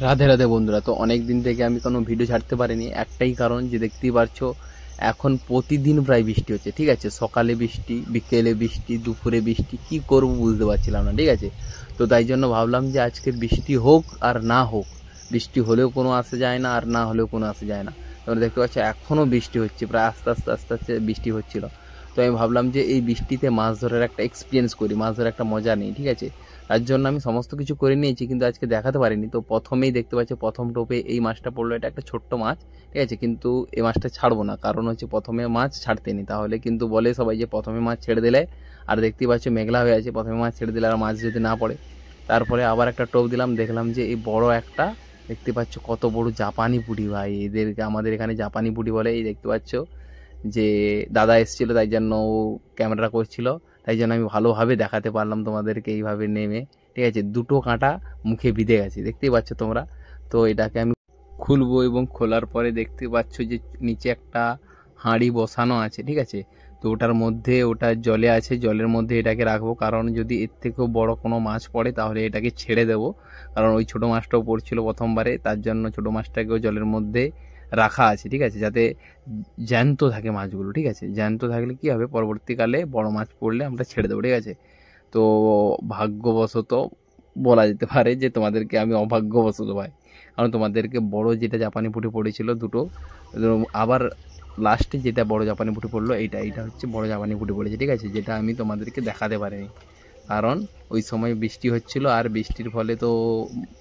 রাধে রাধে বন্ধুরা। তো অনেক দিন থেকে আমি কোনো ভিডিও ছাড়তে পারিনি, একটাই কারণ যে দেখতেই পারছো এখন প্রতিদিন প্রায় বৃষ্টি হচ্ছে। ঠিক আছে, সকালে বৃষ্টি, বিকেলে বৃষ্টি, দুপুরে বৃষ্টি, কি করব বুঝতে পারছিলাম না। ঠিক আছে, তো তাই জন্য ভাবলাম যে আজকে বৃষ্টি হোক আর না হোক, বৃষ্টি হলেও কোনো আসে যায় না আর না হলেও কোনো আসে যায় না। তোমরা দেখতে পাচ্ছ এখনও বৃষ্টি হচ্ছে, প্রায় আস্তে আস্তে আস্তে আস্তে বৃষ্টি হচ্ছিল। তো আমি ভাবলাম যে এই বৃষ্টিতে মাছ ধরার একটা এক্সপিরিয়েন্স করি, মাছ ধরার একটা মজা নেই। ঠিক আছে, তার জন্য আমি সমস্ত কিছু করে নিয়েছি, কিন্তু আজকে দেখাতে পারিনি। তো প্রথমেই দেখতে পাচ্ছি প্রথম টোপে এই মাছটা পড়লো, এটা একটা ছোট্ট মাছ। ঠিক আছে, কিন্তু এই মাছটা ছাড়বো না, কারণ হচ্ছে প্রথমে মাছ ছাড়তে নি, তাহলে কিন্তু বলে সবাই যে প্রথমে মাছ ছেড়ে দিলে, আর দেখতেই পাচ্ছ মেঘলা হয়ে আছে, প্রথমে মাছ ছেড়ে দিলে আর মাছ যদি না পড়ে। তারপরে আবার একটা টোপ দিলাম, দেখলাম যে এই বড় একটা, দেখতে পাচ্ছ কত বড় জাপানি পুঁটি ভাই, এদেরকে আমাদের এখানে জাপানি পুঁটি বলে। এই দেখতে পাচ্ছ যে দাদা এসেছিলো, তাই জন্য ও ক্যামেরা করছিল, তাই জন্য আমি ভালোভাবে দেখাতে পারলাম তোমাদেরকে এইভাবে নেমে। ঠিক আছে, দুটো কাঁটা মুখে বিঁধে গেছে, দেখতেই পাচ্ছ তোমরা। তো এটাকে আমি খুলবো, এবং খোলার পরে দেখতে পাচ্ছ যে নিচে একটা হাঁড়ি বসানো আছে। ঠিক আছে, তো ওটার মধ্যে, ওটা জলে আছে, জলের মধ্যে এটাকে রাখবো, কারণ যদি এর থেকেও বড় কোনো মাছ পড়ে তাহলে এটাকে ছেড়ে দেবো। কারণ ওই ছোটো মাছটাও পড়ছিল প্রথমবারে, তার জন্য ছোটো মাছটাকেও জলের মধ্যে রাখা আছে। ঠিক আছে, যাতে জ্যান্ত থাকে মাছগুলো। ঠিক আছে, জ্যান্ত থাকলে কি হবে, পরবর্তীকালে বড় মাছ পড়লে আমরা ছেড়ে দেবো। ঠিক আছে, তো ভাগ্যবশত বলা যেতে পারে যে তোমাদেরকে আমি অভাগ্যবশত পাই, কারণ তোমাদেরকে বড় যেটা জাপানি পুঁটি পড়েছিল দুটো, আবার লাস্টে যেটা বড় জাপানি পুঁটি পড়লো, এইটা হচ্ছে বড় জাপানি পুঁটি পড়েছে। ঠিক আছে, যেটা আমি তোমাদেরকে দেখাতে পারিনি, কারণ ওই সময় বৃষ্টি হচ্ছিল, আর বৃষ্টির ফলে তো,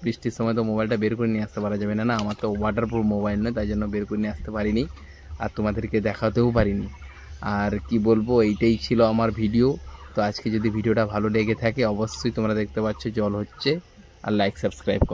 বৃষ্টির সময় তো মোবাইলটা বের করে নিয়ে আসতে পারা যাবে না, না আমার তো ওয়াটারপ্রুফ মোবাইল নয়, তাই জন্য বের করে নিয়ে আসতে পারিনি, আর তোমাদেরকে দেখাতেও পারিনি। আর কি বলবো, এইটাই ছিল আমার ভিডিও। তো আজকে যদি ভিডিওটা ভালো লেগে থাকে, অবশ্যই তোমরা দেখতে পাচ্ছ জল হচ্ছে, আর লাইক সাবস্ক্রাইব করো।